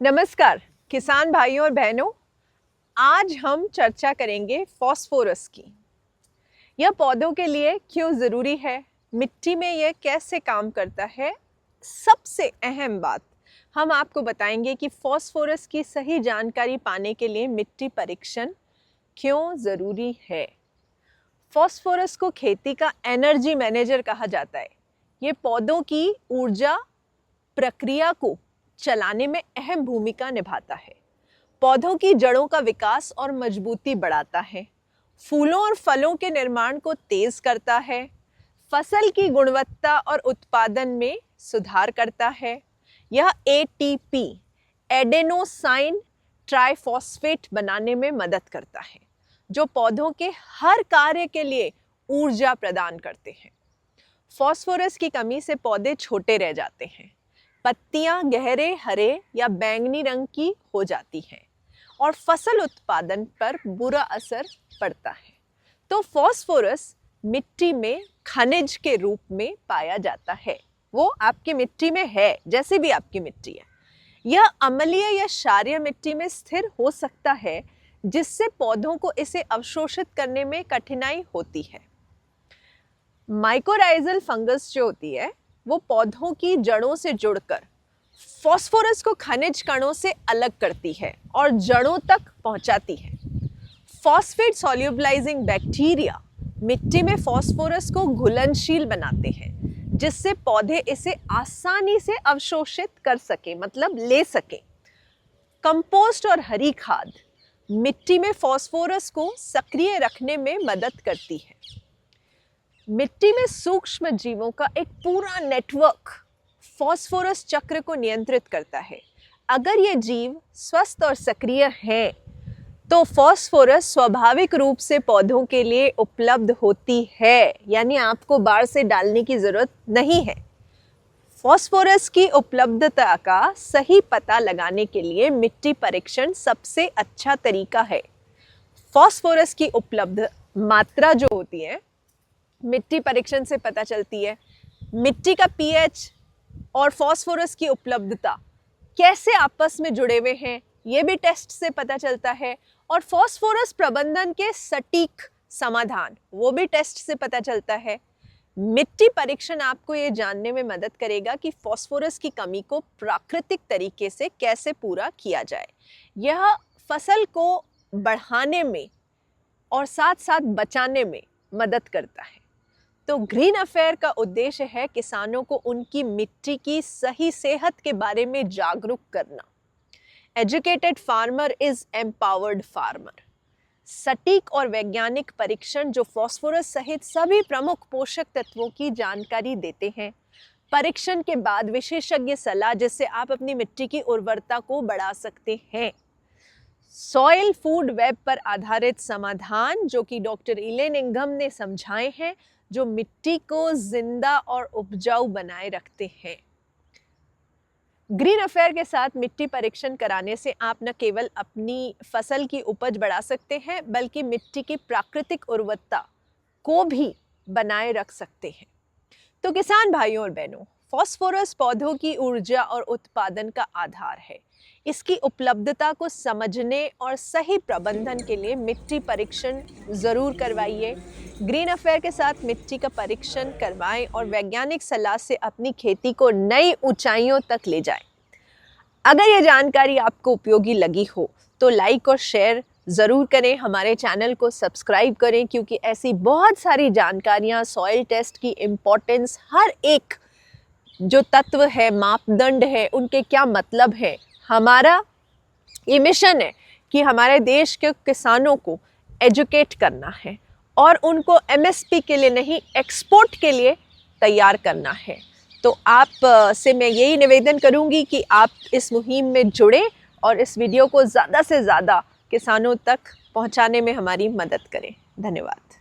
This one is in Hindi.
नमस्कार किसान भाइयों और बहनों, आज हम चर्चा करेंगे फास्फोरस की। यह पौधों के लिए क्यों ज़रूरी है, मिट्टी में यह कैसे काम करता है। सबसे अहम बात हम आपको बताएंगे कि फास्फोरस की सही जानकारी पाने के लिए मिट्टी परीक्षण क्यों ज़रूरी है। फास्फोरस को खेती का एनर्जी मैनेजर कहा जाता है। ये पौधों की ऊर्जा प्रक्रिया को चलाने में अहम भूमिका निभाता है। पौधों की जड़ों का विकास और मजबूती बढ़ाता है, फूलों और फलों के निर्माण को तेज करता है, फसल की गुणवत्ता और उत्पादन में सुधार करता है। यह एटीपी एडेनोसाइन ट्राइफॉस्फेट बनाने में मदद करता है, जो पौधों के हर कार्य के लिए ऊर्जा प्रदान करते हैं। फास्फोरस की कमी से पौधे छोटे रह जाते हैं, पत्तियां गहरे हरे या बैंगनी रंग की हो जाती हैं और फसल उत्पादन पर बुरा असर पड़ता है। तो फास्फोरस मिट्टी में खनिज के रूप में पाया जाता है। वो आपकी मिट्टी में है, जैसे भी आपकी मिट्टी है। यह अम्लीय या क्षारीय मिट्टी में स्थिर हो सकता है, जिससे पौधों को इसे अवशोषित करने में कठिनाई होती है। माइकोराइजल फंगस जो होती है, वो पौधों की जड़ों से जुड़कर फास्फोरस को खनिज कणों से अलग करती है और जड़ों तक पहुंचाती है। फॉस्फेट सॉल्युबलाइजिंग बैक्टीरिया मिट्टी में फास्फोरस को घुलनशील बनाते हैं, जिससे पौधे इसे आसानी से अवशोषित कर सके, मतलब ले सके। कंपोस्ट और हरी खाद मिट्टी में फास्फोरस को सक्रिय रखने में मदद करती है। मिट्टी में सूक्ष्म जीवों का एक पूरा नेटवर्क फास्फोरस चक्र को नियंत्रित करता है। अगर ये जीव स्वस्थ और सक्रिय हैं, तो फास्फोरस स्वाभाविक रूप से पौधों के लिए उपलब्ध होती है, यानी आपको बाहर से डालने की जरूरत नहीं है। फास्फोरस की उपलब्धता का सही पता लगाने के लिए मिट्टी परीक्षण सबसे अच्छा तरीका है। फास्फोरस की उपलब्ध मात्रा जो होती है, मिट्टी परीक्षण से पता चलती है। मिट्टी का पीएच और फास्फोरस की उपलब्धता कैसे आपस में जुड़े हुए हैं, ये भी टेस्ट से पता चलता है। और फास्फोरस प्रबंधन के सटीक समाधान, वो भी टेस्ट से पता चलता है। मिट्टी परीक्षण आपको ये जानने में मदद करेगा कि फास्फोरस की कमी को प्राकृतिक तरीके से कैसे पूरा किया जाए। यह फसल को बढ़ाने में और साथ साथ बचाने में मदद करता है। तो ग्रीन अफेयर का उद्देश्य है किसानों को उनकी मिट्टी की सही सेहत के बारे में जागरूक करना। Educated farmer is empowered farmer. सटीक और वैज्ञानिक परीक्षण जो फास्फोरस सहित सभी प्रमुख पोषक तत्वों की जानकारी देते हैं। परीक्षण के बाद विशेषज्ञ सलाह, जिससे आप अपनी मिट्टी की उर्वरता को बढ़ा सकते हैं। सॉइल फूड वेब पर आधारित समाधान जो कि डॉक्टर इलेन इंघम ने समझाए हैं, जो मिट्टी को जिंदा और उपजाऊ बनाए रखते हैं। ग्रीन अफेयर के साथ मिट्टी परीक्षण कराने से आप न केवल अपनी फसल की उपज बढ़ा सकते हैं, बल्कि मिट्टी की प्राकृतिक उर्वरता को भी बनाए रख सकते हैं। तो किसान भाइयों और बहनों, फास्फोरस पौधों की ऊर्जा और उत्पादन का आधार है। इसकी उपलब्धता को समझने और सही प्रबंधन के लिए मिट्टी परीक्षण जरूर करवाइए। ग्रीन अफेयर के साथ मिट्टी का परीक्षण करवाएं और वैज्ञानिक सलाह से अपनी खेती को नई ऊंचाइयों तक ले जाएं। अगर ये जानकारी आपको उपयोगी लगी हो तो लाइक और शेयर ज़रूर करें, हमारे चैनल को सब्सक्राइब करें, क्योंकि ऐसी बहुत सारी जानकारियाँ, सॉइल टेस्ट की इम्पोर्टेंस, हर एक जो तत्व है, मापदंड है, उनके क्या मतलब है। हमारा ये मिशन है कि हमारे देश के किसानों को एजुकेट करना है और उनको एमएसपी के लिए नहीं, एक्सपोर्ट के लिए तैयार करना है। तो आप से मैं यही निवेदन करूंगी कि आप इस मुहिम में जुड़ें और इस वीडियो को ज़्यादा से ज़्यादा किसानों तक पहुंचाने में हमारी मदद करें। धन्यवाद।